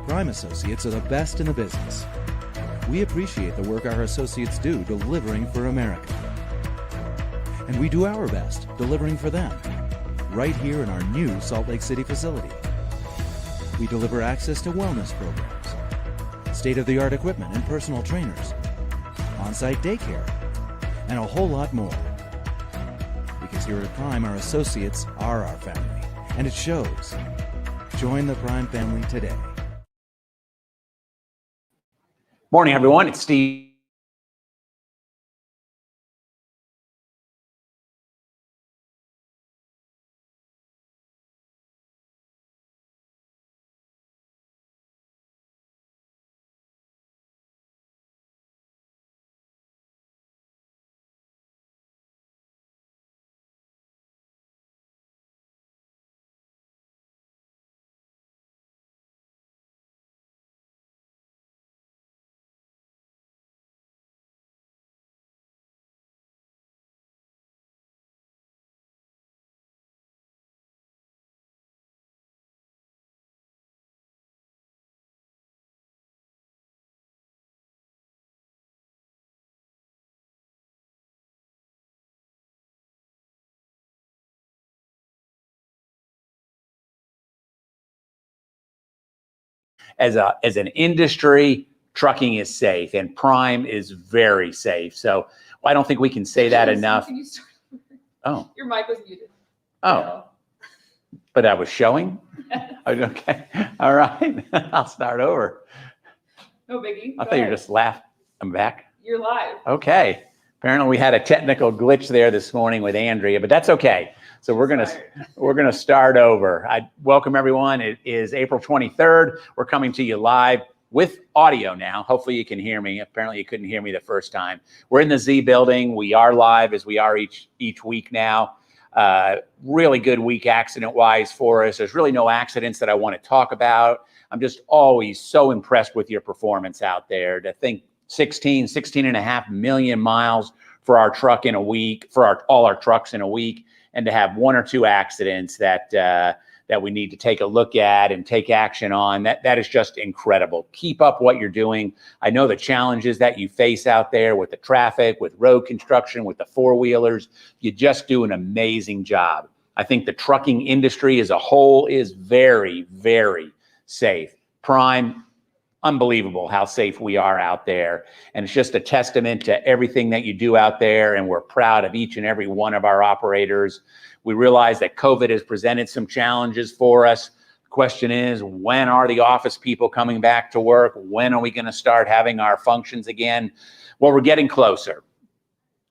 Prime associates are the best in the business. We appreciate the work our associates do delivering for America. And we do our best delivering for them, right here in our new Salt Lake City facility. We deliver access to wellness programs, state-of-the-art equipment and personal trainers, on-site daycare, and a whole lot more. Because here at Prime, our associates are our family, and it shows. Join the Prime family today. Morning, everyone. It's Steve. As an industry, trucking is safe, and Prime is very safe. So I don't think we can say that enough. Oh, your mic was muted. Oh, but I was showing. Okay, all right. I'll start over. No biggie. I thought you were just laughing. I'm back. You're live. Okay. Apparently we had a technical glitch there this morning with Andrea, but that's okay. So we're gonna start over. I welcome everyone. It is April 23rd. We're coming to you live with audio now. Hopefully you can hear me. Apparently you couldn't hear me the first time. We're in the Z building. We are live as we are each week now. Really good week accident-wise for us. There's really no accidents that I want to talk about. I'm just always so impressed with your performance out there. To think 16 and a half million miles for our truck in a week, for all our trucks in a week, and to have one or two accidents that we need to take a look at and take action on. That is just incredible. Keep up what you're doing. I know the challenges that you face out there with the traffic, with road construction, with the four-wheelers. You just do an amazing job. I think the trucking industry as a whole is very, very safe. Prime, unbelievable how safe we are out there. And it's just a testament to everything that you do out there. And we're proud of each and every one of our operators. We realize that COVID has presented some challenges for us. The question is, when are the office people coming back to work? When are we going to start having our functions again? Well, we're getting closer.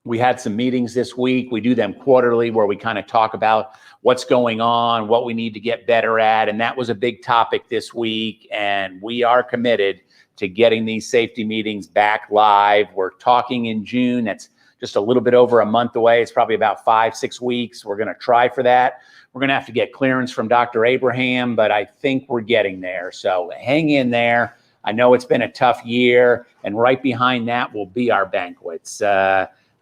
We had some meetings this week. We do them quarterly where we kind of talk about what's going on, what we need to get better at. And that was a big topic this week. And we are committed to getting these safety meetings back live. We're talking in June. That's just a little bit over a month away. It's probably about 5-6 weeks. We're going to try for that. We're going to have to get clearance from Dr. Abraham, but I think we're getting there. So hang in there. I know it's been a tough year. And right behind that will be our banquets.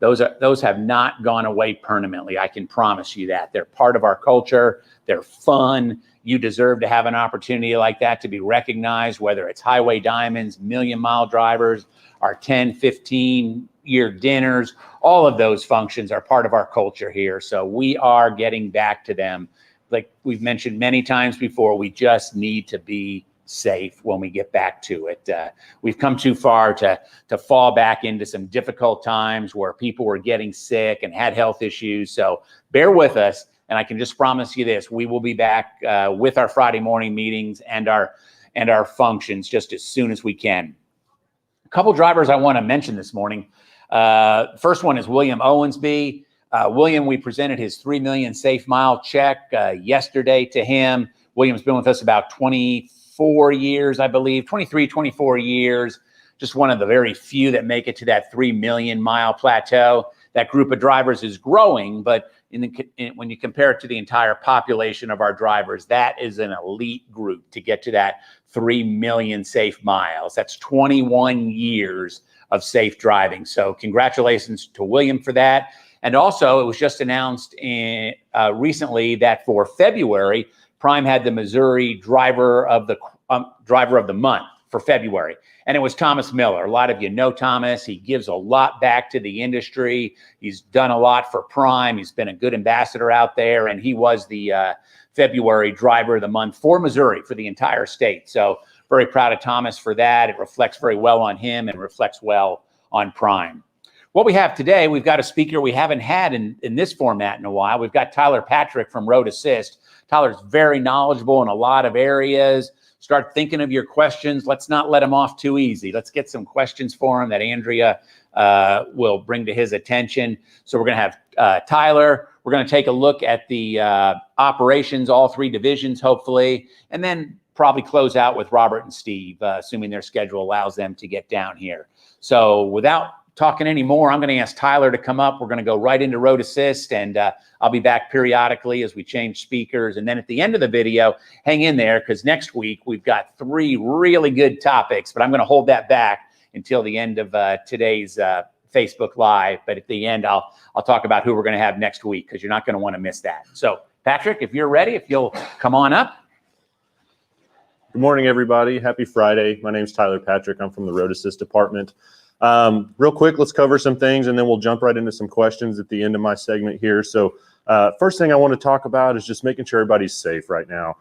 Those have not gone away permanently. I can promise you that. They're part of our culture. They're fun. You deserve to have an opportunity like that to be recognized, whether it's Highway Diamonds, Million Mile Drivers, our 10, 15-year dinners. All of those functions are part of our culture here. So we are getting back to them. Like we've mentioned many times before, we just need to be safe when we get back to it. We've come too far to fall back into some difficult times where people were getting sick and had health issues. So bear with us. And I can just promise you this, we will be back with our Friday morning meetings and our functions just as soon as we can. A couple drivers I want to mention this morning. First one is William Owensby. William, we presented his 3 million safe mile check yesterday to him. William's been with us about 24 years, I believe, 23, 24 years. Just one of the very few that make it to that 3 million mile plateau. That group of drivers is growing, but when you compare it to the entire population of our drivers, that is an elite group to get to that 3 million safe miles. That's 21 years of safe driving. So congratulations to William for that. And also, it was just announced recently that for February, Prime had the Missouri Driver of driver of the month for February. And it was Thomas Miller. A lot of you know Thomas. He gives a lot back to the industry. He's done a lot for Prime. He's been a good ambassador out there. And he was the February driver of the month for Missouri, for the entire state. So very proud of Thomas for that. It reflects very well on him and reflects well on Prime. What we have today, we've got a speaker we haven't had in this format in a while. We've got Tyler Patrick from Road Assist. Tyler's very knowledgeable in a lot of areas. Start thinking of your questions. Let's not let him off too easy. Let's get some questions for him that Andrea will bring to his attention. So we're going to have Tyler. We're going to take a look at the operations, all three divisions, hopefully, and then probably close out with Robert and Steve, assuming their schedule allows them to get down here. So without talking anymore, I'm going to ask Tyler to come up. We're going to go right into Road Assist, and I'll be back periodically as we change speakers. And then at the end of the video, hang in there, because next week we've got 3 really good topics, but I'm going to hold that back until the end of today's Facebook Live. But at the end, I'll talk about who we're going to have next week, because you're not going to want to miss that. So Patrick, if you're ready, if you'll come on up. Good morning, everybody. Happy Friday. My name's Tyler Patrick. I'm from the Road Assist department. Real quick, let's cover some things, and then we'll jump right into some questions at the end of my segment here. So first thing I want to talk about is just making sure everybody's safe right now.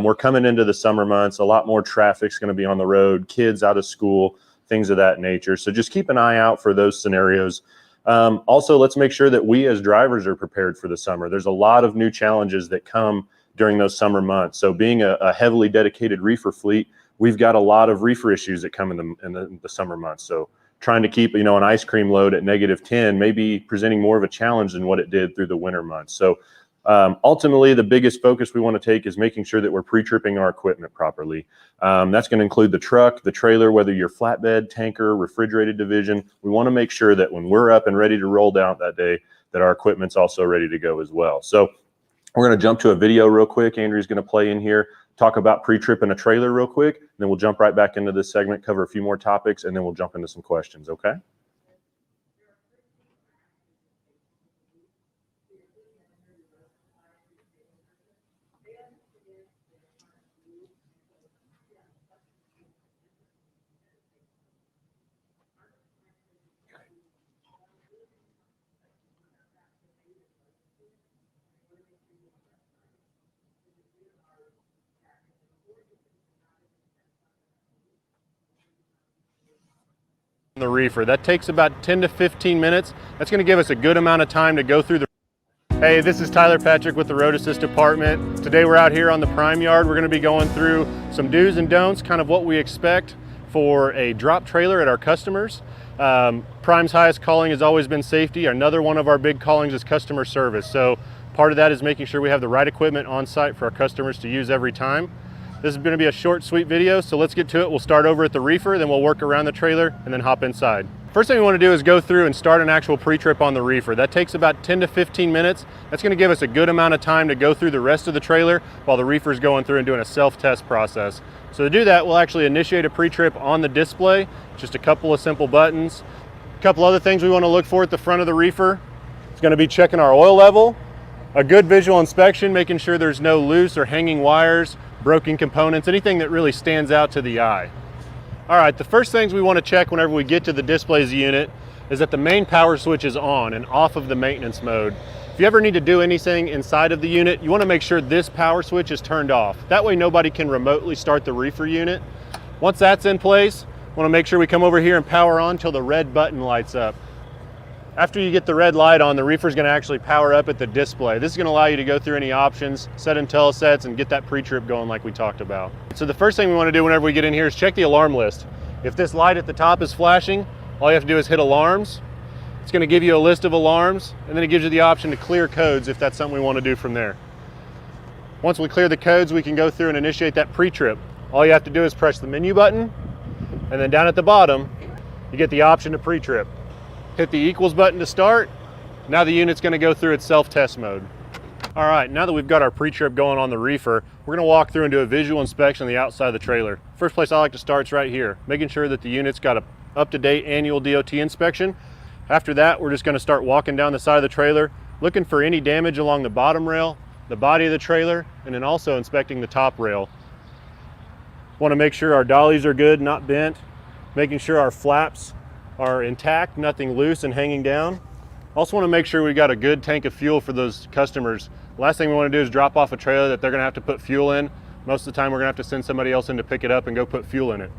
We're coming into the summer months. A lot more traffic's going to be on the road, kids out of school, things of that nature. So just keep an eye out for those scenarios. Also, let's make sure that we as drivers are prepared for the summer. There's a lot of new challenges that come during those summer months. So being a heavily dedicated reefer fleet, we've got a lot of reefer issues that come in the summer months. So trying to keep, an ice cream load at -10 may be presenting more of a challenge than what it did through the winter months. So ultimately, the biggest focus we want to take is making sure that we're pre-tripping our equipment properly. That's going to include the truck, the trailer, whether you're flatbed, tanker, refrigerated division. We want to make sure that when we're up and ready to roll down that day, that our equipment's also ready to go as well. So we're going to jump to a video real quick. Andrew's going to play in here, talk about pre-tripping a trailer real quick, and then we'll jump right back into this segment, cover a few more topics, and then we'll jump into some questions, okay? The reefer. That takes about 10 to 15 minutes. That's going to give us a good amount of time to go through the... Hey, this is Tyler Patrick with the Road Assist department. Today we're out here on the Prime yard. We're going to be going through some do's and don'ts, kind of what we expect for a drop trailer at our customers. Prime's highest calling has always been safety. Another one of our big callings is customer service. So part of that is making sure we have the right equipment on site for our customers to use every time. This is going to be a short, sweet video, so let's get to it. We'll start over at the reefer, then we'll work around the trailer and then hop inside. First thing we want to do is go through and start an actual pre-trip on the reefer. That takes about 10 to 15 minutes. That's going to give us a good amount of time to go through the rest of the trailer while the reefer's going through and doing a self-test process. So to do that, we'll actually initiate a pre-trip on the display, just a couple of simple buttons. A couple other things we want to look for at the front of the reefer. It's going to be checking our oil level, a good visual inspection, making sure there's no loose or hanging wires, broken components, anything that really stands out to the eye. All right, the first things we want to check whenever we get to the displays unit is that the main power switch is on and off of the maintenance mode. If you ever need to do anything inside of the unit, you want to make sure this power switch is turned off. That way nobody can remotely start the reefer unit. Once that's in place, we want to make sure we come over here and power on till the red button lights up. After you get the red light on, the reefer is going to actually power up at the display. This is going to allow you to go through any options, set in telesets, and get that pre-trip going like we talked about. So the first thing we want to do whenever we get in here is check the alarm list. If this light at the top is flashing, all you have to do is hit alarms. It's going to give you a list of alarms, and then it gives you the option to clear codes if that's something we want to do from there. Once we clear the codes, we can go through and initiate that pre-trip. All you have to do is press the menu button, and then down at the bottom, you get the option to pre-trip. Hit the equals button to start. Now the unit's going to go through its self-test mode. All right, now that we've got our pre-trip going on the reefer, we're going to walk through and do a visual inspection on the outside of the trailer. First place I like to start is right here, making sure that the unit's got a up-to-date annual DOT inspection. After that, we're just going to start walking down the side of the trailer, looking for any damage along the bottom rail, the body of the trailer, and then also inspecting the top rail. Want to make sure our dollies are good, not bent. Making sure our flaps are intact, nothing loose and hanging down. Also want to make sure we got a good tank of fuel for those customers. Last thing we want to do is drop off a trailer that they're going to have to put fuel in. Most of the time we're going to have to send somebody else in to pick it up and go put fuel in it.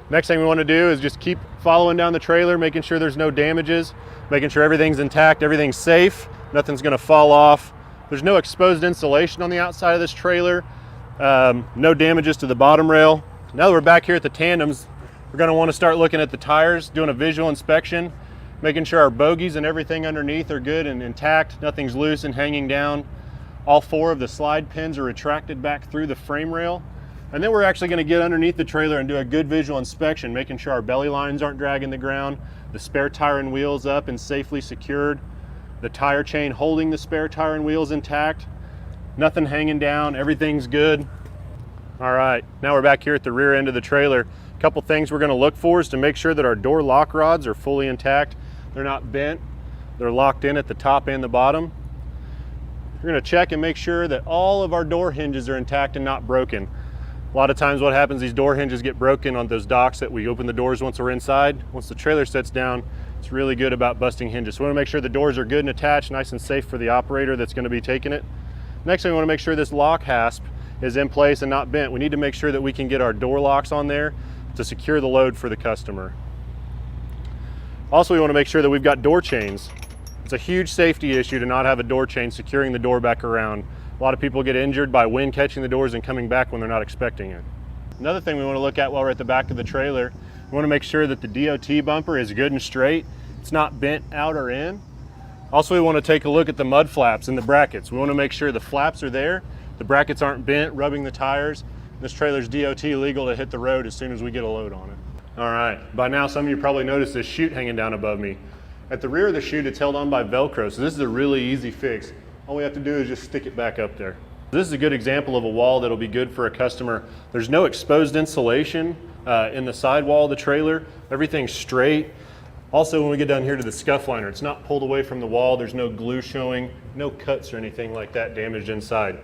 Next thing we want to do is just keep following down the trailer, making sure there's no damages, making sure everything's intact, everything's safe, nothing's going to fall off. There's no exposed insulation on the outside of this trailer, no damages to the bottom rail. Now that we're back here at the tandems, we're going to want to start looking at the tires, doing a visual inspection, making sure our bogies and everything underneath are good and intact, nothing's loose and hanging down. All 4 of the slide pins are retracted back through the frame rail. And then we're actually going to get underneath the trailer and do a good visual inspection, making sure our belly lines aren't dragging the ground, the spare tire and wheels up and safely secured, the tire chain holding the spare tire and wheels intact, nothing hanging down, everything's good. All right, now we're back here at the rear end of the trailer. A couple things we're going to look for is to make sure that our door lock rods are fully intact. They're not bent, they're locked in at the top and the bottom. We're going to check and make sure that all of our door hinges are intact and not broken. A lot of times what happens, these door hinges get broken on those docks that we open the doors once we're inside. Once the trailer sets down, it's really good about busting hinges. So we want to make sure the doors are good and attached, nice and safe for the operator that's going to be taking it. Next thing, we want to make sure this lock hasp is in place and not bent. We need to make sure that we can get our door locks on there to secure the load for the customer. Also, we want to make sure that we've got door chains. It's a huge safety issue to not have a door chain securing the door back around. A lot of people get injured by wind catching the doors and coming back when they're not expecting it. Another thing we want to look at while we're at the back of the trailer, we want to make sure that the DOT bumper is good and straight. It's not bent out or in. Also, we want to take a look at the mud flaps and the brackets. We want to make sure the flaps are there, the brackets aren't bent, rubbing the tires. This trailer's DOT legal to hit the road as soon as we get a load on it. All right, by now some of you probably noticed this chute hanging down above me. At the rear of the chute, it's held on by Velcro, so this is a really easy fix. All we have to do is just stick it back up there. This is a good example of a wall that'll be good for a customer. There's no exposed insulation in the sidewall of the trailer. Everything's straight. Also, when we get down here to the scuff liner, it's not pulled away from the wall. There's no glue showing, no cuts or anything like that damaged inside.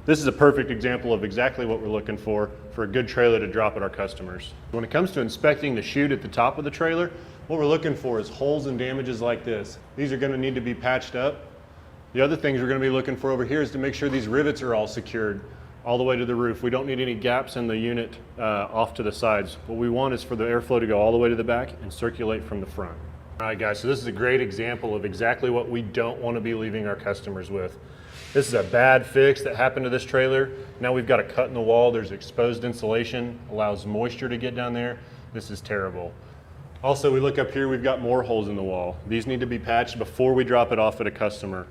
This is a perfect example of exactly what we're looking for a good trailer to drop at our customers. When it comes to inspecting the chute at the top of the trailer, what we're looking for is holes and damages like this. These are going to need to be patched up. The other things we're going to be looking for over here is to make sure these rivets are all secured all the way to the roof. We don't need any gaps in the unit off to the sides. What we want is for the airflow to go all the way to the back and circulate from the front. All right, guys, so this is a great example of exactly what we don't want to be leaving our customers with. This is a bad fix that happened to this trailer. Now we've got a cut in the wall. There's exposed insulation, allows moisture to get down there. This is terrible. Also, we look up here, we've got more holes in the wall. These need to be patched before we drop it off at a customer.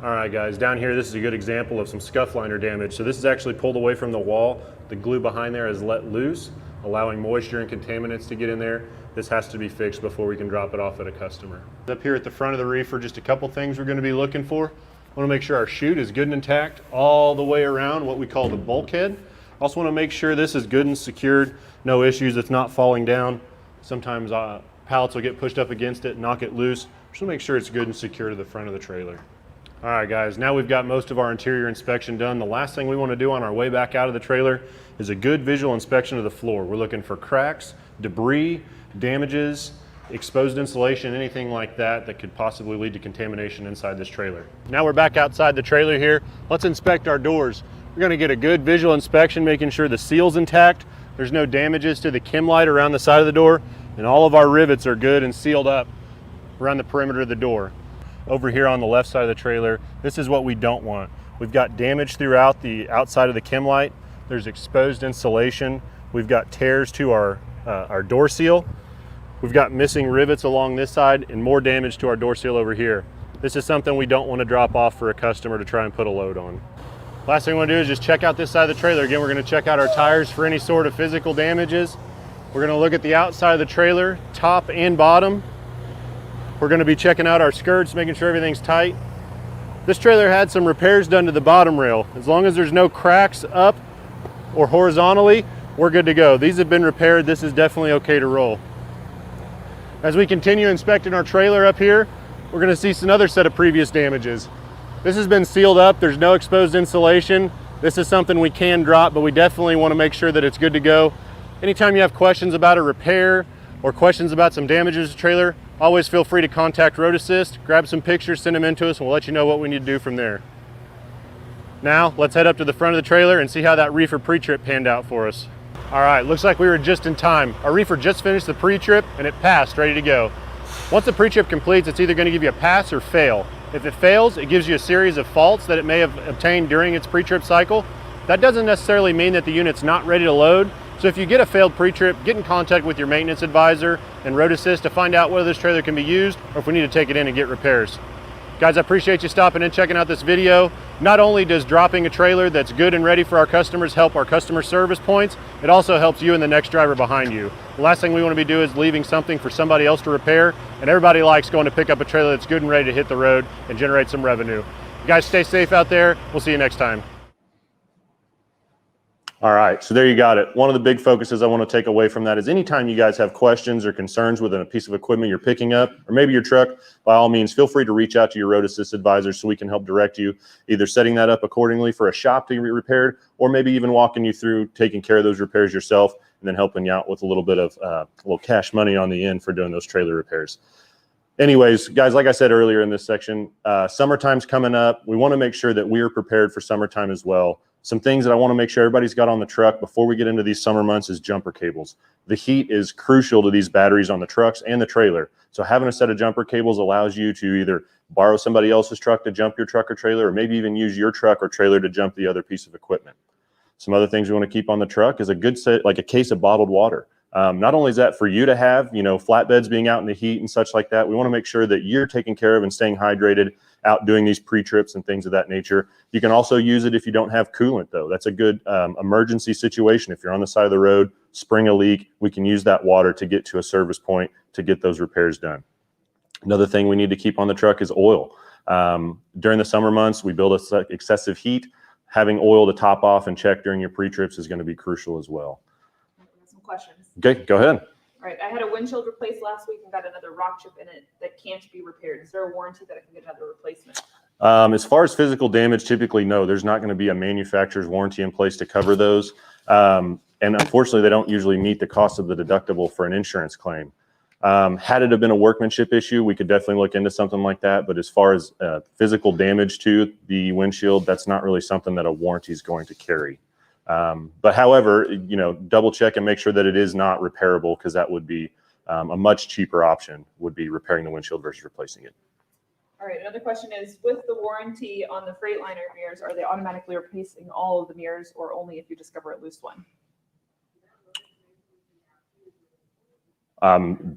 All right, guys, down here, this is a good example of some scuff liner damage. So this is actually pulled away from the wall. The glue behind there is let loose, allowing moisture and contaminants to get in there. This has to be fixed before we can drop it off at a customer. Up here at the front of the reefer, just a couple things we're going to be looking for. We want to make sure our chute is good and intact all the way around what we call the bulkhead. Also want to make sure this is good and secured, no issues, it's not falling down. Sometimes pallets will get pushed up against it, knock it loose. Just want to make sure it's good and secure to the front of the trailer. All right, guys, now we've got most of our interior inspection done. The last thing we want to do on our way back out of the trailer is a good visual inspection of the floor. We're looking for cracks, debris, damages, exposed insulation, anything like that that could possibly lead to contamination inside this trailer. Now we're back outside the trailer here. Let's inspect our doors. We're going to get a good visual inspection, making sure the seal's intact, there's no damages to the chem light around the side of the door, and all of our rivets are good and sealed up around the perimeter of the door. Over here on the left side of the trailer, this is what we don't want. We've got damage throughout the outside of the chem light. There's exposed insulation. We've got tears to our door seal. We've got missing rivets along this side and more damage to our door seal over here. This is something we don't want to drop off for a customer to try and put a load on. Last thing we want to do is just check out this side of the trailer. Again, we're going to check out our tires for any sort of physical damages. We're going to look at the outside of the trailer, top and bottom. We're going to be checking out our skirts, making sure everything's tight. This trailer had some repairs done to the bottom rail. As long as there's no cracks up or horizontally, we're good to go. These have been repaired. This is definitely okay to roll. As we continue inspecting our trailer up here, we're going to see another set of previous damages. This has been sealed up. There's no exposed insulation. This is something we can drop, but we definitely want to make sure that it's good to go. Anytime you have questions about a repair or questions about some damages to the trailer, always feel free to contact Road Assist, grab some pictures, send them in to us, and we'll let you know what we need to do from there. Now, let's head up to the front of the trailer and see how that reefer pre-trip panned out for us. All right, looks like we were just in time. Our reefer just finished the pre-trip and it passed, ready to go. Once the pre-trip completes, it's either going to give you a pass or fail. If it fails, it gives you a series of faults that it may have obtained during its pre-trip cycle. That doesn't necessarily mean that the unit's not ready to load. So if you get a failed pre-trip, get in contact with your maintenance advisor and Road Assist to find out whether this trailer can be used or if we need to take it in and get repairs. Guys, I appreciate you stopping and checking out this video. Not only does dropping a trailer that's good and ready for our customers help our customer service points, it also helps you and the next driver behind you. The last thing we want to be doing is leaving something for somebody else to repair, and everybody likes going to pick up a trailer that's good and ready to hit the road and generate some revenue. You guys stay safe out there. We'll see you next time. All right, so there you got it. One of the big focuses I want to take away from that is anytime you guys have questions or concerns with a piece of equipment you're picking up, or maybe your truck, by all means, feel free to reach out to your Road Assist advisor so we can help direct you, either setting that up accordingly for a shop to be repaired, or maybe even walking you through taking care of those repairs yourself and then helping you out with a little bit of a little cash money on the end for doing those trailer repairs. Anyways, guys, like I said earlier in this section, summertime's coming up. We want to make sure that we are prepared for summertime as well. Some things that I want to make sure everybody's got on the truck before we get into these summer months is jumper cables. The heat is crucial to these batteries on the trucks and the trailer. So having a set of jumper cables allows you to either borrow somebody else's truck to jump your truck or trailer, or maybe even use your truck or trailer to jump the other piece of equipment. Some other things we want to keep on the truck is a good set, like a case of bottled water. Not only is that for you to have, you know, flatbeds being out in the heat and such like that, we want to make sure that you're taking care of and staying hydrated out doing these pre-trips and things of that nature. You can also use it if you don't have coolant, though. That's a good emergency situation. If you're on the side of the road, spring a leak, we can use that water to get to a service point to get those repairs done. Another thing we need to keep on the truck is oil. During the summer months, we build excessive heat. Having oil to top off and check during your pre-trips is going to be crucial as well. Some questions. Okay, go ahead. All right, I had a windshield replaced last week and got another rock chip in it that can't be repaired. Is there a warranty that I can get another replacement? As far as physical damage, typically, no, there's not going to be a manufacturer's warranty in place to cover those. And unfortunately, they don't usually meet the cost of the deductible for an insurance claim. Had it have been a workmanship issue, we could definitely look into something like that. But as far as physical damage to the windshield, that's not really something that a warranty is going to carry. But however, you know, double check and make sure that it is not repairable, because that would be a much cheaper option, would be repairing the windshield versus replacing it. All right, another question is, with the warranty on the Freightliner mirrors, are they automatically replacing all of the mirrors or only if you discover a loose one?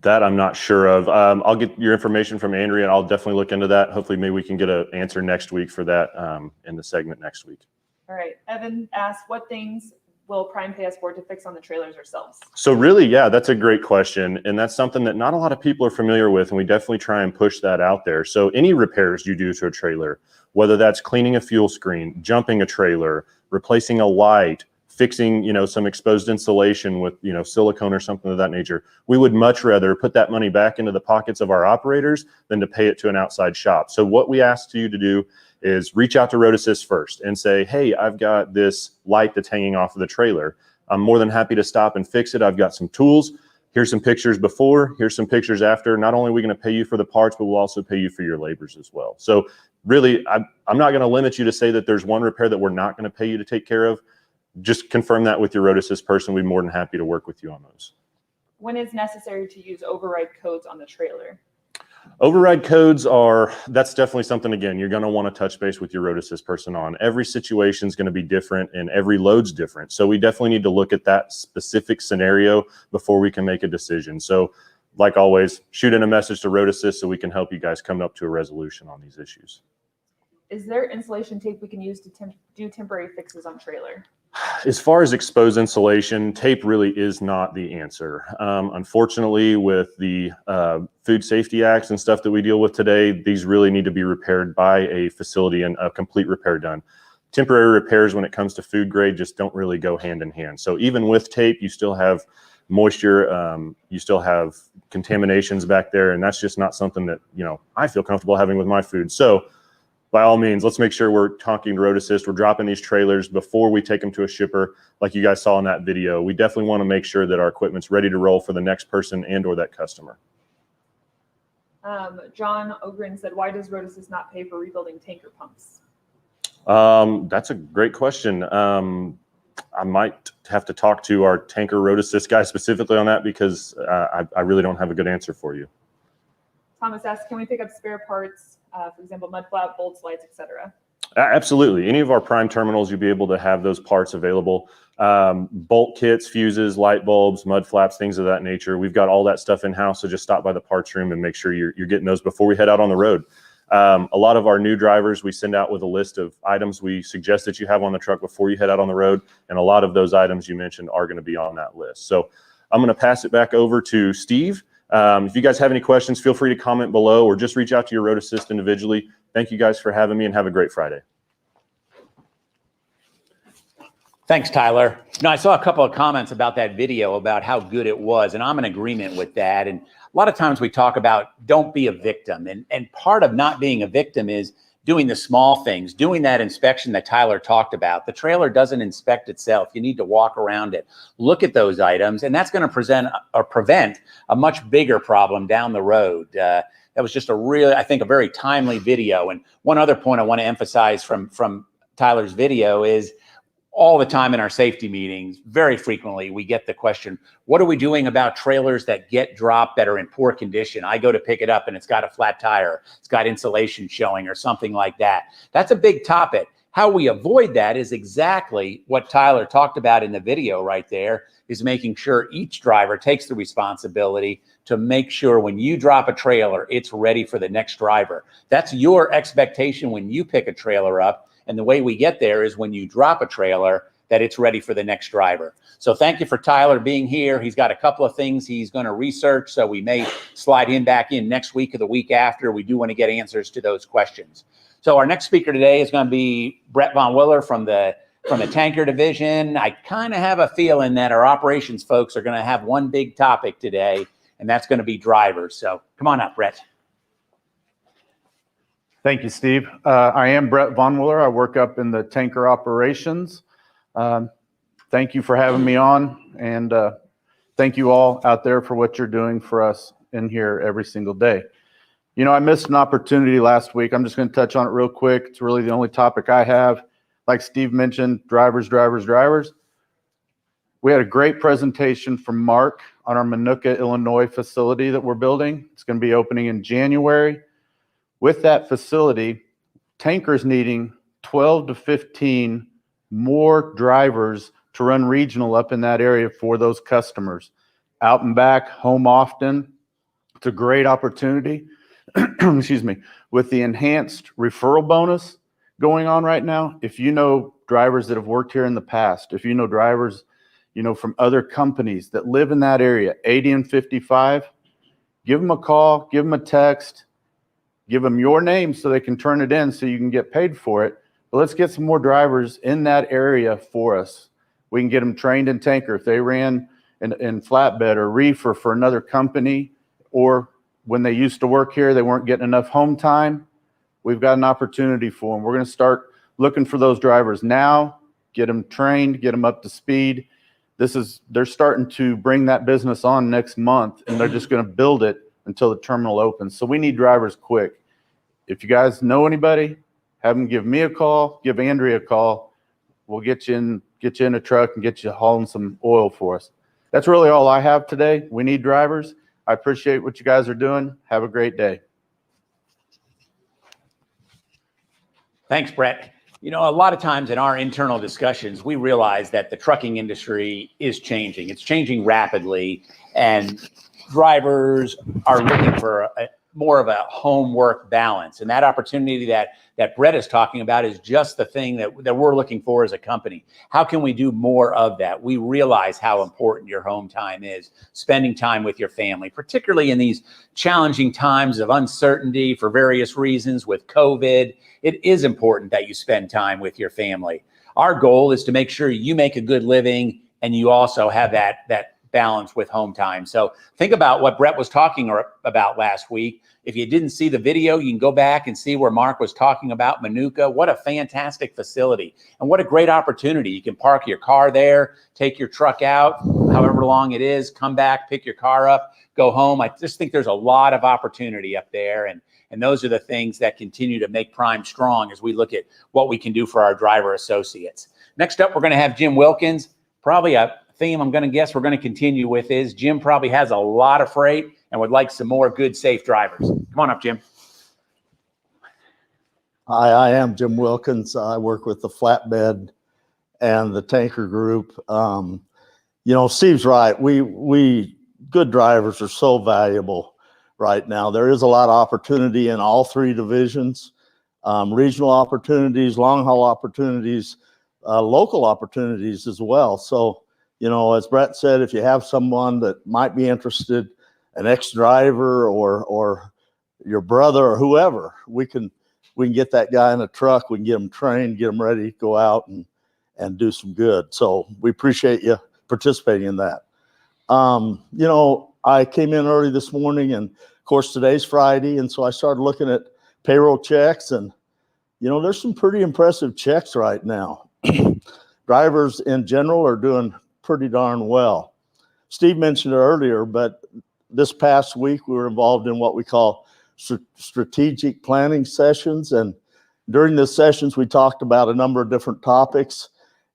That I'm not sure of. I'll get your information from Andrea and I'll definitely look into that. Hopefully maybe we can get an answer next week for that in the segment next week. All right, Evan asked, what things will Prime pay us for to fix on the trailers ourselves? So really, yeah, that's a great question. And that's something that not a lot of people are familiar with. And we definitely try and push that out there. So any repairs you do to a trailer, whether that's cleaning a fuel screen, jumping a trailer, replacing a light, fixing, you know, some exposed insulation with, you know, silicone or something of that nature, we would much rather put that money back into the pockets of our operators than to pay it to an outside shop. So what we ask you to do is reach out to Road Assist first and say, hey, I've got this light that's hanging off of the trailer. I'm more than happy to stop and fix it. I've got some tools. Here's some pictures before. Here's some pictures after. Not only are we going to pay you for the parts, but we'll also pay you for your labors as well. So really, I'm not going to limit you to say that there's one repair that we're not going to pay you to take care of. Just confirm that with your Road Assist person. We'd be more than happy to work with you on those. When is necessary to use override codes on the trailer? Override codes that's definitely something, again, you're going to want to touch base with your Road Assist person on. Every situation is going to be different and every load's different. So we definitely need to look at that specific scenario before we can make a decision. So like always, shoot in a message to Road Assist so we can help you guys come up to a resolution on these issues. Is there insulation tape we can use to do temporary fixes on trailer? As far as exposed insulation, tape really is not the answer. Unfortunately, with the food safety acts and stuff that we deal with today, these really need to be repaired by a facility and a complete repair done. Temporary repairs when it comes to food grade just don't really go hand in hand. So even with tape, you still have moisture, you still have contaminations back there, and that's just not something that, you know, I feel comfortable having with my food. So by all means, let's make sure we're talking to Road Assist. We're dropping these trailers before we take them to a shipper, like you guys saw in that video. We definitely want to make sure that our equipment's ready to roll for the next person and or that customer. John Ogren said, why does Road Assist not pay for rebuilding tanker pumps? That's a great question. I might have to talk to our tanker Road Assist guy specifically on that, because I really don't have a good answer for you. Thomas asks, can we pick up spare parts, for example, mud flap, bolts, lights, etc.? Absolutely. Any of our prime terminals, you'll be able to have those parts available. Bolt kits, fuses, light bulbs, mud flaps, things of that nature. We've got all that stuff in-house, so just stop by the parts room and make sure you're getting those before we head out on the road. A lot of our new drivers, we send out with a list of items we suggest that you have on the truck before you head out on the road, and a lot of those items you mentioned are going to be on that list. So I'm going to pass it back over to Steve. If you guys have any questions, feel free to comment below or just reach out to your Road Assist individually. Thank you guys for having me, and have a great Friday. Thanks, Tyler. I saw a couple of comments about that video about how good it was, and I'm in agreement with that. And a lot of times we talk about don't be a victim. And part of not being a victim is doing the small things, doing that inspection that Tyler talked about. The trailer doesn't inspect itself. You need to walk around it, look at those items, and that's going to prevent a much bigger problem down the road. That was just I think, a very timely video. And one other point I want to emphasize from Tyler's video is, all the time in our safety meetings, very frequently, we get the question, what are we doing about trailers that get dropped that are in poor condition? I go to pick it up and it's got a flat tire, it's got insulation showing or something like that. That's a big topic. How we avoid that is exactly what Tyler talked about in the video right there, is making sure each driver takes the responsibility to make sure when you drop a trailer, it's ready for the next driver. That's your expectation when you pick a trailer up. And the way we get there is when you drop a trailer, that it's ready for the next driver. So thank you for Tyler being here. He's got a couple of things he's going to research, so we may slide him back in next week or the week after. We do want to get answers to those questions. So our next speaker today is going to be Brett Vonwiller from the tanker division. I kind of have a feeling that our operations folks are going to have one big topic today, and that's going to be drivers. So come on up, Brett. Thank you, Steve. I am Brett Vonwiller. I work up in the tanker operations. Thank you for having me on, and thank you all out there for what you're doing for us in here every single day. You know, I missed an opportunity last week. I'm just going to touch on it real quick. It's really the only topic I have. Like Steve mentioned, drivers. We had a great presentation from Mark on our Minooka, Illinois facility that we're building. It's going to be opening in January. With that facility, tankers needing 12 to 15 more drivers to run regional up in that area for those customers. Out and back, home often. It's a great opportunity. Excuse me. With the enhanced referral bonus going on right now, if you know drivers that have worked here in the past, if you know drivers, you know, from other companies that live in that area, 80 and 55, give them a call, give them a text. Give them your name so they can turn it in so you can get paid for it. But let's get some more drivers in that area for us. We can get them trained in tanker. If they ran in flatbed or reefer for another company, or when they used to work here, they weren't getting enough home time, we've got an opportunity for them. We're going to start looking for those drivers now, get them trained, get them up to speed. They're starting to bring that business on next month, and they're just going to build it until the terminal opens. So we need drivers quick. If you guys know anybody, have them give me a call, give Andrea a call. We'll get you in a truck and get you hauling some oil for us. That's really all I have today. We need drivers. I appreciate what you guys are doing. Have a great day. Thanks, Brett. You know, a lot of times in our internal discussions, we realize that the trucking industry is changing. It's changing rapidly, and drivers are looking for more of a home work balance. And that opportunity that Brett is talking about is just the thing that we're looking for as a company. How can we do more of that? We realize how important your home time is, spending time with your family, particularly in these challenging times of uncertainty for various reasons with COVID. It is important that you spend time with your family. Our goal is to make sure you make a good living and you also have that balance with home time. So think about what Brett was talking about last week. If you didn't see the video, you can go back and see where Mark was talking about Manuka. What a fantastic facility and what a great opportunity. You can park your car there, take your truck out, however long it is, come back, pick your car up, go home. I just think there's a lot of opportunity up there. And those are the things that continue to make Prime strong as we look at what we can do for our driver associates. Next up, we're going to have Jim Wilkins. Probably a theme I'm going to guess we're going to continue with is Jim probably has a lot of freight and would like some more good, safe drivers. Come on up, Jim. Hi, I am Jim Wilkins. I work with the Flatbed and the Tanker Group. Steve's right. We good drivers are so valuable right now. There is a lot of opportunity in all three divisions, regional opportunities, long haul opportunities, local opportunities as well. So, as Brett said, if you have someone that might be interested, an ex-driver or your brother or whoever, we can get that guy in a truck. We can get him trained, get him ready to go out and do some good. So we appreciate you participating in that. I came in early this morning, and of course today's Friday, and so I started looking at payroll checks, and there's some pretty impressive checks right now. Drivers in general are doing pretty darn well. Steve mentioned it earlier, but this past week we were involved in what we call strategic planning sessions, and during the sessions we talked about a number of different topics,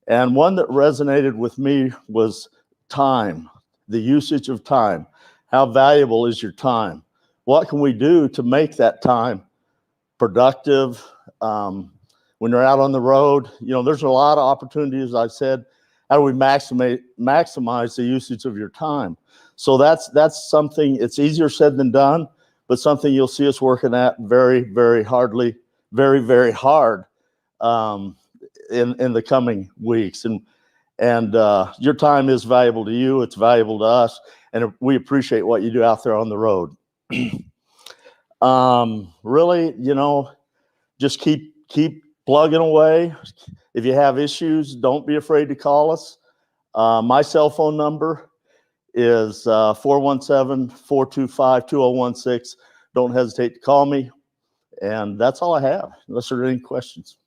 and one that resonated with me was time, the usage of time. How valuable is your time? What can we do to make that time productive? When you're out on the road, there's a lot of opportunities. As I said, how do we maximize the usage of your time? So that's something. It's easier said than done, but something you'll see us working at very, very hard in the coming weeks. And your time is valuable to you. It's valuable to us, and we appreciate what you do out there on the road. Really, just keep plugging away. If you have issues, don't be afraid to call us. My cell phone number is 417-425-2016. Don't hesitate to call me. And that's all I have, unless there are any questions.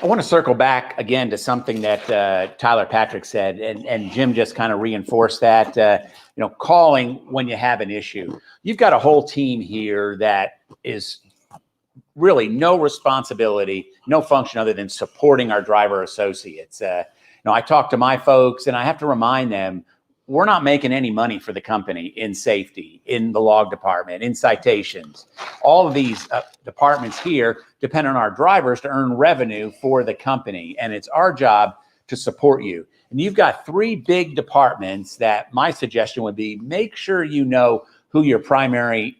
I want to circle back again to something that Tyler Patrick said, and Jim just kind of reinforced that, calling when you have an issue. You've got a whole team here that is really no responsibility, no function other than supporting our driver associates. I talk to my folks, and I have to remind them, we're not making any money for the company in safety, in the log department, in citations. All of these departments here depend on our drivers to earn revenue for the company, and it's our job to support you. And you've got three big departments that my suggestion would be, make sure you know who your primary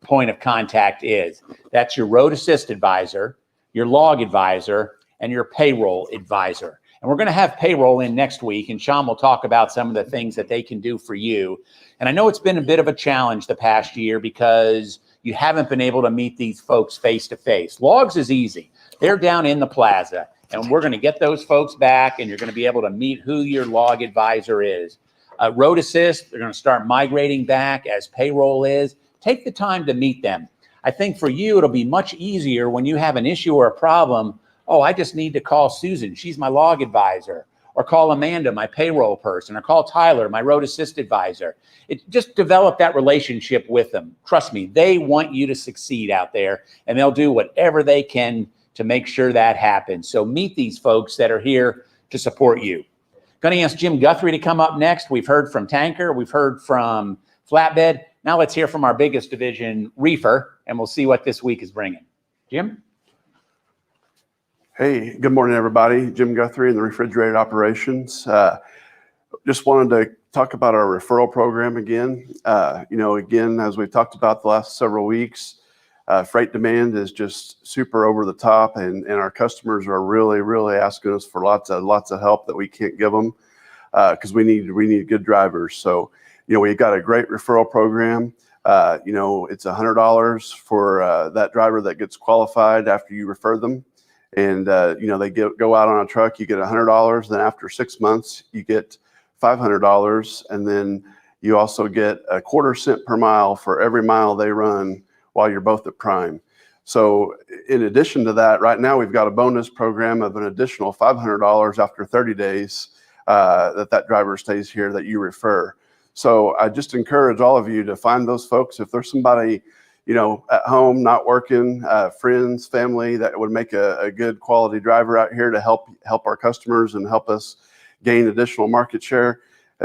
point of contact is. That's your road assist advisor, your log advisor, and your payroll advisor. And we're going to have payroll in next week, and Sean will talk about some of the things that they can do for you. And I know it's been a bit of a challenge the past year because you haven't been able to meet these folks face to face. Logs is easy. They're down in the plaza, and we're going to get those folks back, and you're going to be able to meet who your log advisor is. Road assist, they're going to start migrating back as payroll is. Take the time to meet them. I think for you, it'll be much easier when you have an issue or a problem. Oh, I just need to call Susan. She's my log advisor. Or call Amanda, my payroll person. Or call Tyler, my road assist advisor. Just develop that relationship with them. Trust me, they want you to succeed out there, and they'll do whatever they can to make sure that happens. So meet these folks that are here to support you. Going to ask Jim Guthrie to come up next. We've heard from Tanker. We've heard from Flatbed. Now let's hear from our biggest division, Reefer, and we'll see what this week is bringing. Jim? Hey, good morning, everybody. Jim Guthrie in the refrigerated operations. Just wanted to talk about our referral program again. Again, as we've talked about the last several weeks, freight demand is just super over the top, and our customers are really, really asking us for lots of help that we can't give them. because we need good drivers. So, we've got a great referral program. It's $100 for that driver that gets qualified after you refer them. And, they go out on a truck, you get $100. Then after 6 months, you get $500. And then you also get a quarter cent per mile for every mile they run while you're both at Prime. So in addition to that, right now we've got a bonus program of an additional $500 after 30 days that driver stays here that you refer. So I just encourage all of you to find those folks. If there's somebody, at home, not working, friends, family that would make a good quality driver out here to help our customers and help us gain additional market share.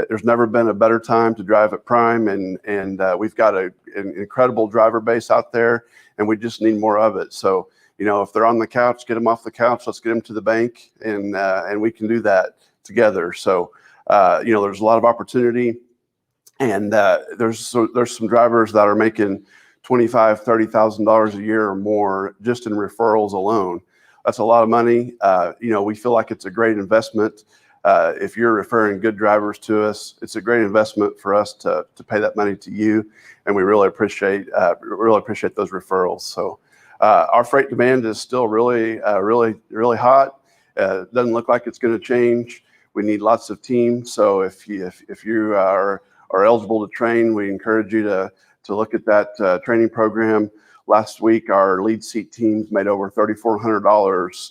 There's never been a better time to drive at Prime, and we've got an incredible driver base out there, and we just need more of it. So, if they're on the couch, get them off the couch. Let's get them to the bank, and we can do that together. So, there's a lot of opportunity, and there's some drivers that are making $25,000, $30,000 a year or more just in referrals alone. That's a lot of money. We feel like it's a great investment. If you're referring good drivers to us, it's a great investment for us to pay that money to you, and we really appreciate those referrals. So our freight demand is still really hot. Doesn't look like it's going to change. We need lots of teams. So if you are eligible to train, we encourage you to look at that training program. Last week, our lead seat teams made over $3,400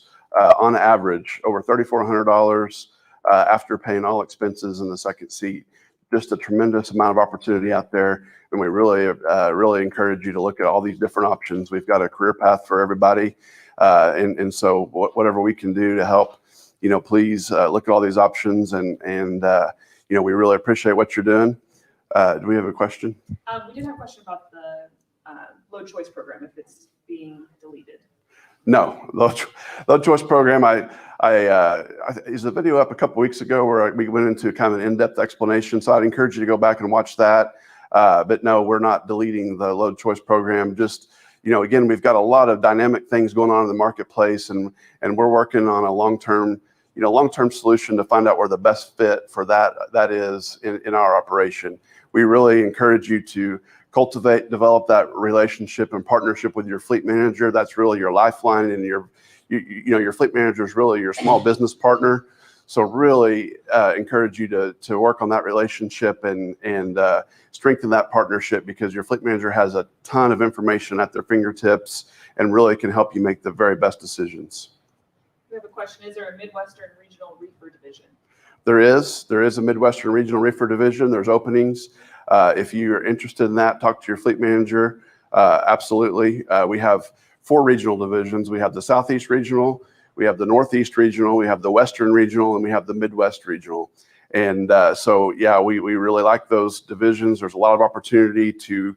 on average, over $3,400 after paying all expenses in the second seat. Just a tremendous amount of opportunity out there, and we really encourage you to look at all these different options. We've got a career path for everybody, and so whatever we can do to help, please look at all these options, and we really appreciate what you're doing. Do we have a question? We did have a question about the load choice program, if it's being deleted. No, load choice program. There's a video up a couple weeks ago where we went into kind of an in-depth explanation. So I'd encourage you to go back and watch that. But no, we're not deleting the load choice program. Just, again, we've got a lot of dynamic things going on in the marketplace, and we're working on a long-term solution to find out where the best fit for that is in our operation. We really encourage you to develop that relationship and partnership with your fleet manager. That's really your lifeline, and your fleet manager is really your small business partner. So really encourage you to work on that relationship and strengthen that partnership, because your fleet manager has a ton of information at their fingertips and really can help you make the very best decisions. We have a question. Is there a Midwestern Regional Reefer Division? There is a Midwestern Regional Reefer Division. There's openings. If you're interested in that, talk to your fleet manager. Absolutely. We have 4 regional divisions. We have the Southeast Regional, we have the Northeast Regional, we have the Western Regional, and we have the Midwest Regional. And so, yeah, we really like those divisions. There's a lot of opportunity to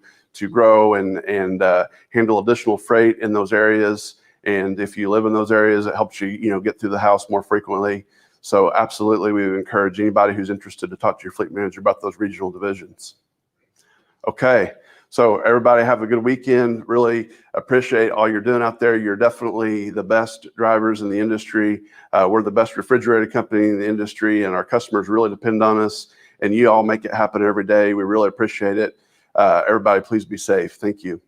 grow and handle additional freight in those areas. And if you live in those areas, it helps you, get through the house more frequently. So absolutely, we would encourage anybody who's interested to talk to your fleet manager about those regional divisions. Okay, so everybody have a good weekend. Really appreciate all you're doing out there. You're definitely the best drivers in the industry. We're the best refrigerated company in the industry, and our customers really depend on us, and you all make it happen every day. We really appreciate it. Everybody, please be safe. Thank you.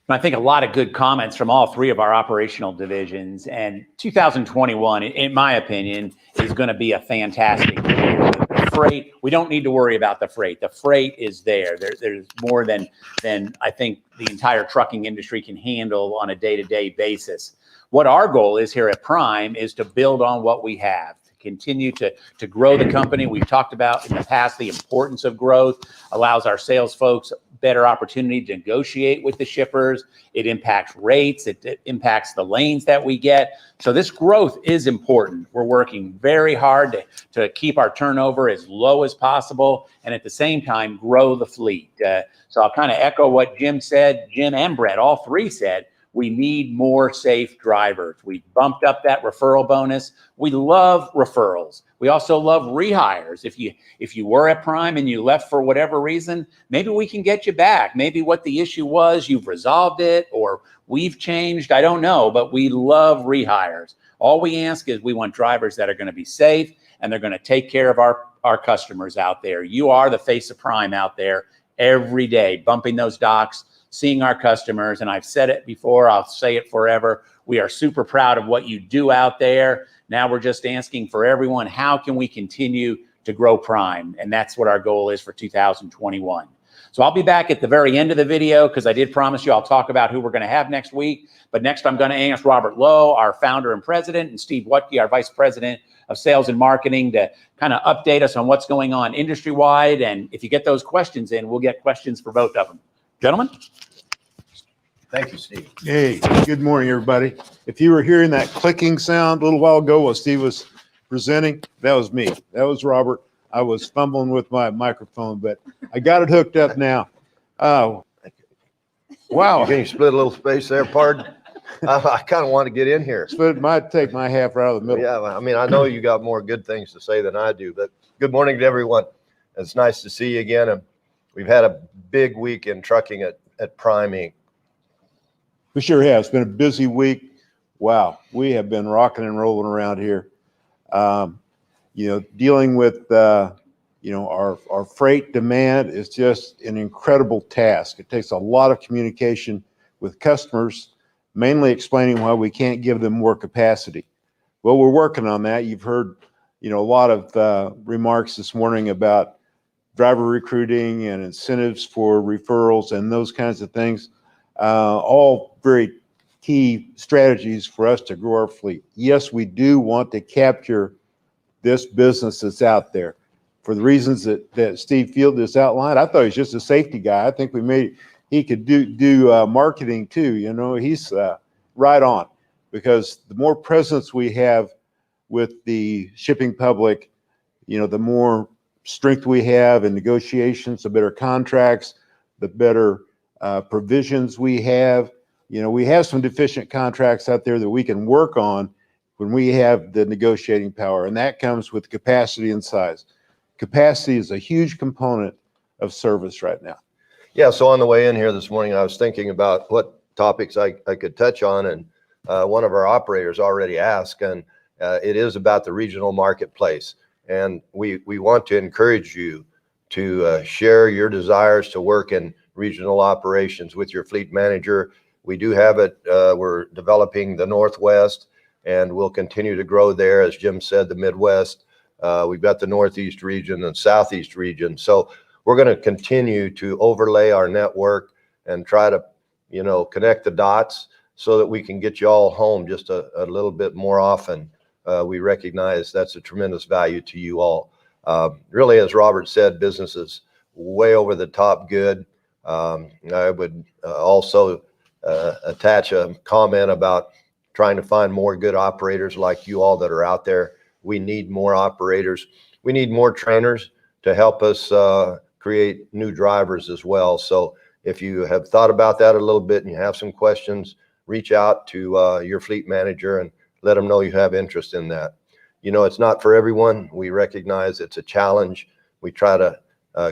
I think a lot of good comments from all 3 of our operational divisions, and 2021, in my opinion, is going to be a fantastic year. The freight, we don't need to worry about the freight. The freight is there. There's more than I think the entire trucking industry can handle on a day-to-day basis. What our goal is here at Prime is to build on what we have, to continue to grow the company. We've talked about in the past the importance of growth, allows our sales folks better opportunity to negotiate with the shippers. It impacts rates. It impacts the lanes that we get. So this growth is important. We're working very hard to keep our turnover as low as possible, and at the same time, grow the fleet. So I'll kind of echo what Jim said, Jim and Brett, all 3 said. We need more safe drivers. We bumped up that referral bonus. We love referrals. We also love rehires. If you were at Prime and you left for whatever reason, maybe we can get you back. Maybe what the issue was, you've resolved it, or we've changed. I don't know, but we love rehires. All we ask is we want drivers that are going to be safe and they're going to take care of our customers out there. You are the face of Prime out there every day, bumping those docks, seeing our customers. And I've said it before, I'll say it forever. We are super proud of what you do out there. Now we're just asking for everyone, how can we continue to grow Prime? And that's what our goal is for 2021. So I'll be back at the very end of the video because I did promise you I'll talk about who we're going to have next week. But next I'm going to ask Robert Lowe, our founder and president, and Steve Wutke, our vice president of sales and marketing, to kind of update us on what's going on industry-wide. And if you get those questions in, we'll get questions for both of them. Gentlemen. Thank you, Steve. Hey, good morning, everybody. If you were hearing that clicking sound a little while ago while Steve was presenting, that was me. That was Robert. I was fumbling with my microphone, but I got it hooked up now. Oh, wow. Can you split a little space there? Pardon? I kind of want to get in here. Split might take my half right out of the middle. Yeah, I mean, I know you got more good things to say than I do, but good morning to everyone. It's nice to see you again. And we've had a big week in trucking at Prime Inc. We sure have. It's been a busy week. Wow. We have been rocking and rolling around here. Dealing with, our freight demand is just an incredible task. It takes a lot of communication with customers, mainly explaining why we can't give them more capacity. Well, we're working on that. You've heard, a lot of remarks this morning about driver recruiting and incentives for referrals and those kinds of things. All very key strategies for us to grow our fleet. Yes, we do want to capture this business that's out there for the reasons that Steve Field has outlined. I thought he was just a safety guy. I think he could do marketing too. He's right on, because the more presence we have with the shipping public, the more strength we have in negotiations, the better contracts, the better provisions we have. We have some deficient contracts out there that we can work on when we have the negotiating power, and that comes with capacity and size. Capacity is a huge component of service right now. Yeah, so on the way in here this morning, I was thinking about what topics I could touch on, and one of our operators already asked, and it is about the regional marketplace. And we want to encourage you to share your desires to work in regional operations with your fleet manager. We do have it. We're developing the Northwest, and we'll continue to grow there. As Jim said, the Midwest. We've got the Northeast region and Southeast region. So we're going to continue to overlay our network and try to, connect the dots so that we can get you all home just a little bit more often. We recognize that's a tremendous value to you all. Really, as Robert said, business is way over the top good. I would also attach a comment about trying to find more good operators like you all that are out there. We need more operators. We need more trainers to help us create new drivers as well. So if you have thought about that a little bit and you have some questions, reach out to your fleet manager and let them know you have interest in that. It's not for everyone. We recognize it's a challenge. We try to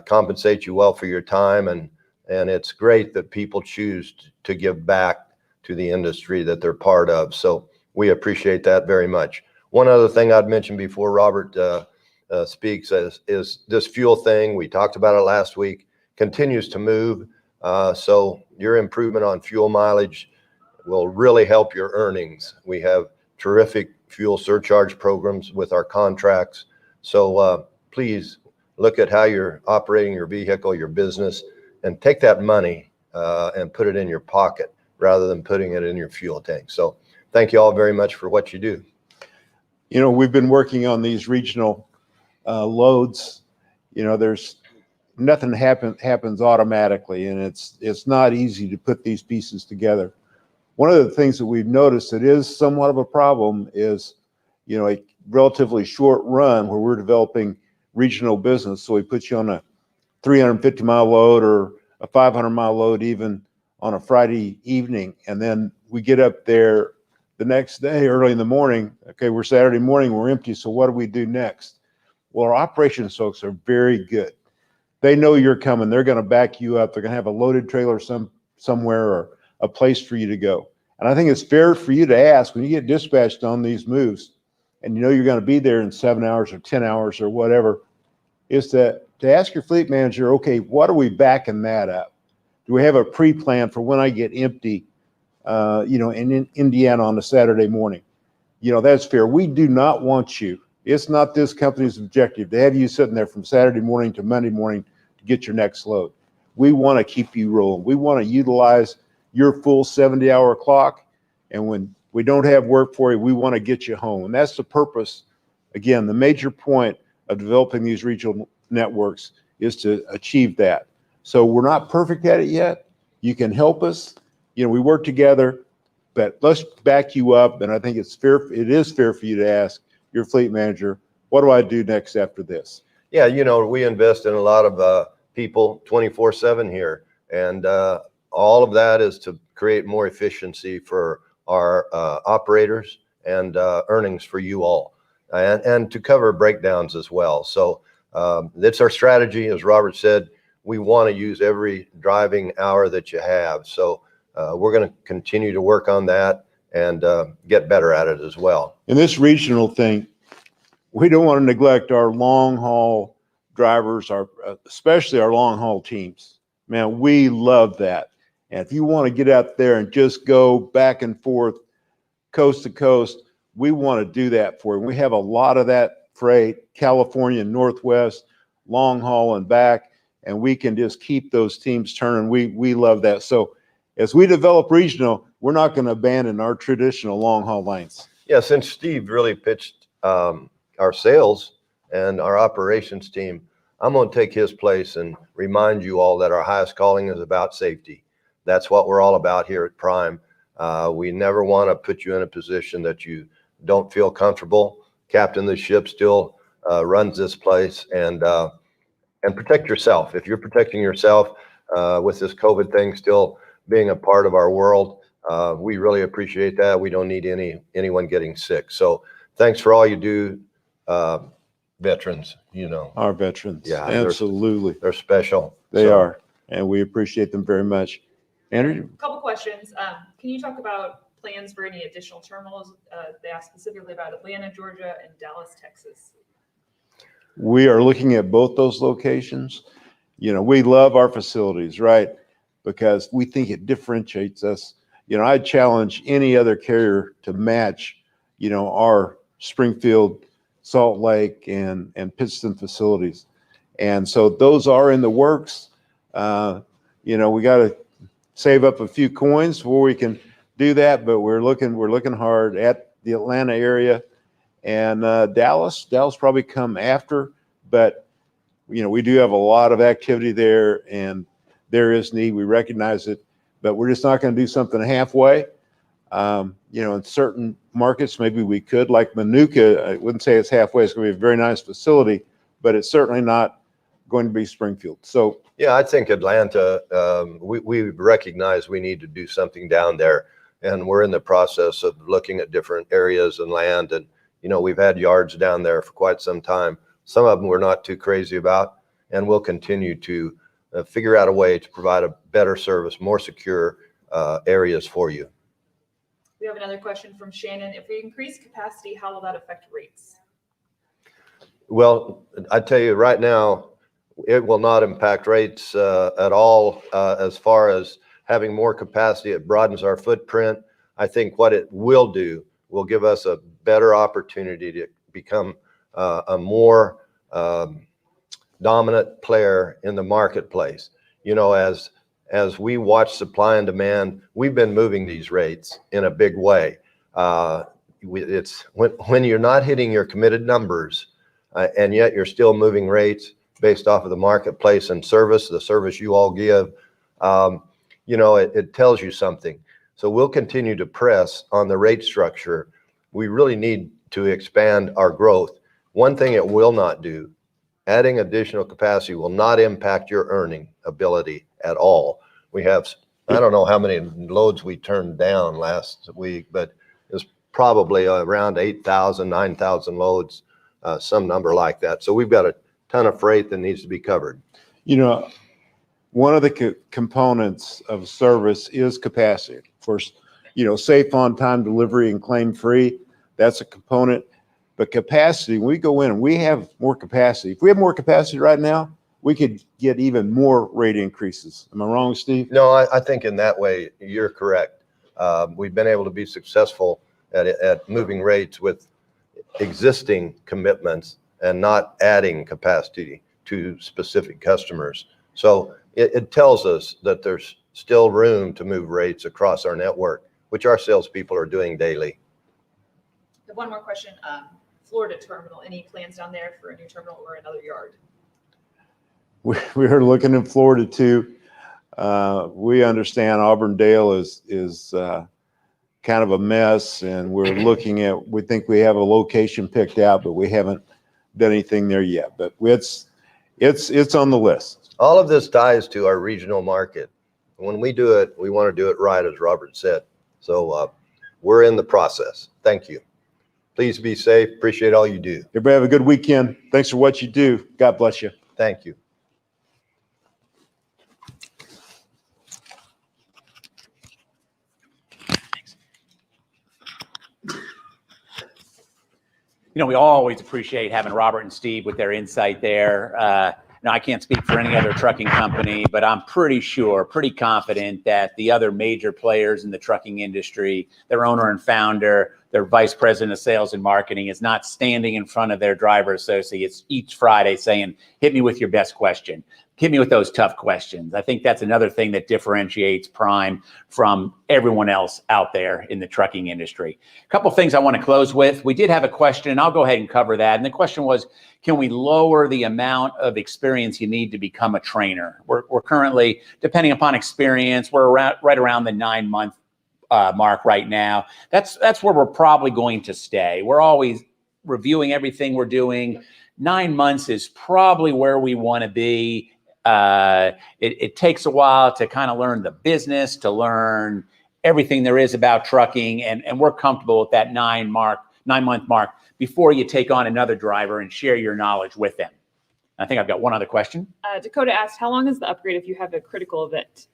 compensate you well for your time, and it's great that people choose to give back to the industry that they're part of. So we appreciate that very much. One other thing I'd mention before Robert speaks is this fuel thing. We talked about it last week, continues to move. So your improvement on fuel mileage will really help your earnings. We have terrific fuel surcharge programs with our contracts. So please look at how you're operating your vehicle, your business, and take that money and put it in your pocket rather than putting it in your fuel tank. So thank you all very much for what you do. We've been working on these regional loads. There's nothing happens automatically, and it's not easy to put these pieces together. One of the things that we've noticed that is somewhat of a problem is, a relatively short run where we're developing regional business. So we put you on a 350-mile load or a 500-mile load even on a Friday evening, and then we get up there the next day early in the morning. Okay, we're Saturday morning, we're empty. So what do we do next? Well, our operations folks are very good. They know you're coming. They're going to back you up. They're going to have a loaded trailer somewhere or a place for you to go. And I think it's fair for you to ask when you get dispatched on these moves and you know you're going to be there in 7 hours or 10 hours or whatever, is to ask your fleet manager, okay, what are we backing that up? Do we have a pre-plan for when I get empty, in Indiana on a Saturday morning? That's fair. We do not want you. It's not this company's objective to have you sitting there from Saturday morning to Monday morning to get your next load. We want to keep you rolling. We want to utilize your full 70-hour clock. And when we don't have work for you, we want to get you home. And that's the purpose. Again, the major point of developing these regional networks is to achieve that. So we're not perfect at it yet. You can help us. We work together, but let's back you up. And I think it is fair for you to ask your fleet manager, what do I do next after this? Yeah, we invest in a lot of people 24/7 here, and all of that is to create more efficiency for our operators and earnings for you all, and to cover breakdowns as well. So that's our strategy. As Robert said, we want to use every driving hour that you have. So we're going to continue to work on that and get better at it as well. In this regional thing, we don't want to neglect our long haul drivers, especially our long haul teams. Man, we love that. And if you want to get out there and just go back and forth, coast to coast, we want to do that for you. We have a lot of that freight, California, Northwest, long haul and back, and we can just keep those teams turning. We love that. So as we develop regional, we're not going to abandon our traditional long haul lanes. Yeah, since Steve really pitched our sales and our operations team, I'm going to take his place and remind you all that our highest calling is about safety. That's what we're all about here at Prime. We never want to put you in a position that you don't feel comfortable. Captain the ship still runs this place, and protect yourself. If you're protecting yourself with this COVID thing still being a part of our world, we really appreciate that. We don't need anyone getting sick. So thanks for all you do, veterans. Our veterans. Yeah, absolutely. They're special. They are, and we appreciate them very much. Andrew? A couple questions. Can you talk about plans for any additional terminals? They asked specifically about Atlanta, Georgia, and Dallas, Texas. We are looking at both those locations. We love our facilities, right? Because we think it differentiates us. I challenge any other carrier to match, our Springfield, Salt Lake, and Pittston facilities. And so those are in the works. We got to save up a few coins before we can do that, but we're looking hard at the Atlanta area. And Dallas probably come after, but we do have a lot of activity there, and there is need. We recognize it, but we're just not going to do something halfway. In certain markets, maybe we could, like Manuka. I wouldn't say it's halfway. It's going to be a very nice facility, but it's certainly not going to be Springfield. So yeah, I think Atlanta, we recognize we need to do something down there, and we're in the process of looking at different areas and land. And we've had yards down there for quite some time. Some of them we're not too crazy about, and we'll continue to figure out a way to provide a better service, more secure areas for you. We have another question from Shannon. If we increase capacity, how will that affect rates? Well, I tell you right now, it will not impact rates at all. As far as having more capacity, it broadens our footprint. I think what it will do will give us a better opportunity to become a more dominant player in the marketplace. As we watch supply and demand, we've been moving these rates in a big way. It's when you're not hitting your committed numbers, and yet you're still moving rates based off of the marketplace and the service you all give, it tells you something. So we'll continue to press on the rate structure. We really need to expand our growth. One thing it will not do, adding additional capacity will not impact your earning ability at all. We have I don't know how many loads we turned down last week, but it's probably around 8,000, 9,000 loads, some number like that. So we've got a ton of freight that needs to be covered. You know, one of the components of service is capacity. For, safe on-time delivery and claim-free, that's a component. But capacity, when we go in and we have more capacity, if we have more capacity right now, we could get even more rate increases. Am I wrong, Steve? No, I think in that way, you're correct. We've been able to be successful at moving rates with existing commitments and not adding capacity to specific customers. So it tells us that there's still room to move rates across our network, which our salespeople are doing daily. One more question. Florida terminal, any plans down there for a new terminal or another yard? We're looking in Florida too. We understand Auburndale is kind of a mess, and we're looking at, we think we have a location picked out, but we haven't done anything there yet. But it's on the list. All of this ties to our regional market. When we do it, we want to do it right, as Robert said. So we're in the process. Thank you. Please be safe. Appreciate all you do. Everybody have a good weekend. Thanks for what you do. God bless you. Thank you. We always appreciate having Robert and Steve with their insight there. Now, I can't speak for any other trucking company, but I'm pretty confident that the other major players in the trucking industry, their owner and founder, their vice president of sales and marketing, is not standing in front of their driver associates each Friday saying, hit me with your best question. Hit me with those tough questions. I think that's another thing that differentiates Prime from everyone else out there in the trucking industry. A couple of things I want to close with. We did have a question, and I'll go ahead and cover that. And the question was, can we lower the amount of experience you need to become a trainer? We're currently, depending upon experience, we're right around the 9-month mark right now. That's where we're probably going to stay. We're always reviewing everything we're doing. 9 months is probably where we want to be. It takes a while to kind of learn the business, to learn everything there is about trucking, and we're comfortable with that 9-month mark before you take on another driver and share your knowledge with them. I think I've got one other question. Dakota asked, how long is the upgrade if you have a critical event?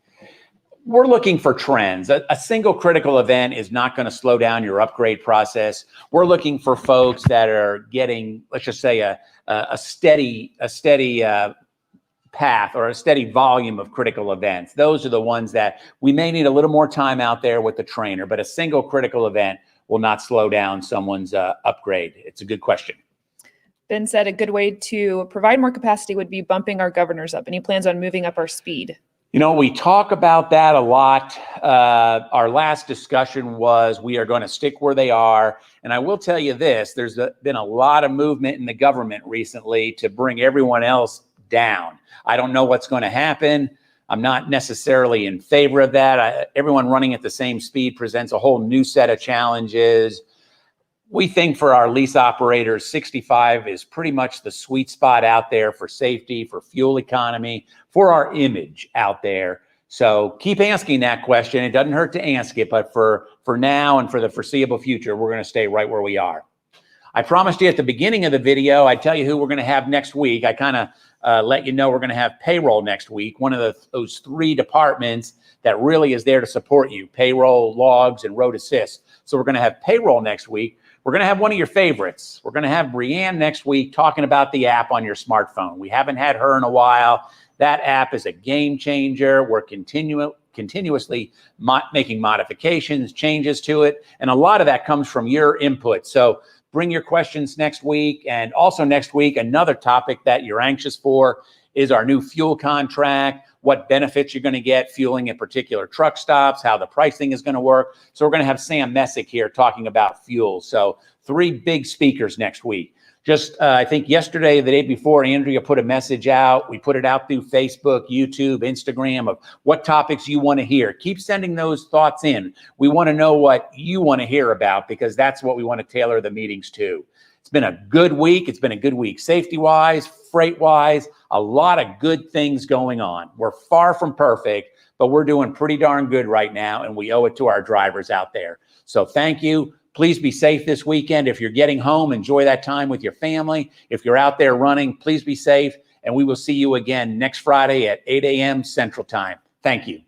We're looking for trends. A single critical event is not going to slow down your upgrade process. We're looking for folks that are getting, let's just say, a steady path or a steady volume of critical events. Those are the ones that we may need a little more time out there with the trainer, but a single critical event will not slow down someone's upgrade. It's a good question. Ben said a good way to provide more capacity would be bumping our governors up. Any plans on moving up our speed? We talk about that a lot. Our last discussion was we are going to stick where they are. And I will tell you this, there's been a lot of movement in the government recently to bring everyone else down. I don't know what's going to happen. I'm not necessarily in favor of that. Everyone running at the same speed presents a whole new set of challenges. We think for our lease operators, 65 is pretty much the sweet spot out there for safety, for fuel economy, for our image out there. So keep asking that question. It doesn't hurt to ask it, but for now and for the foreseeable future, we're going to stay right where we are. I promised you at the beginning of the video, I'd tell you who we're going to have next week. I kind of let you know we're going to have payroll next week, one of those 3 departments that really is there to support you, payroll, logs, and road assist. So we're going to have payroll next week. We're going to have one of your favorites. We're going to have Brianne next week talking about the app on your smartphone. We haven't had her in a while. That app is a game changer. We're continuously making modifications, changes to it, and a lot of that comes from your input. So bring your questions next week. And also next week, another topic that you're anxious for is our new fuel contract, what benefits you're going to get fueling at particular truck stops, how the pricing is going to work. So we're going to have Sam Messick here talking about fuel. So 3 big speakers next week. Just, I think yesterday, the day before, Andrea put a message out. We put it out through Facebook, YouTube, Instagram of what topics you want to hear. Keep sending those thoughts in. We want to know what you want to hear about because that's what we want to tailor the meetings to. It's been a good week. It's been a good week safety-wise, freight-wise, a lot of good things going on. We're far from perfect, but we're doing pretty darn good right now, and we owe it to our drivers out there. So thank you. Please be safe this weekend. If you're getting home, enjoy that time with your family. If you're out there running, please be safe, and we will see you again next Friday at 8 a.m. Central Time. Thank you.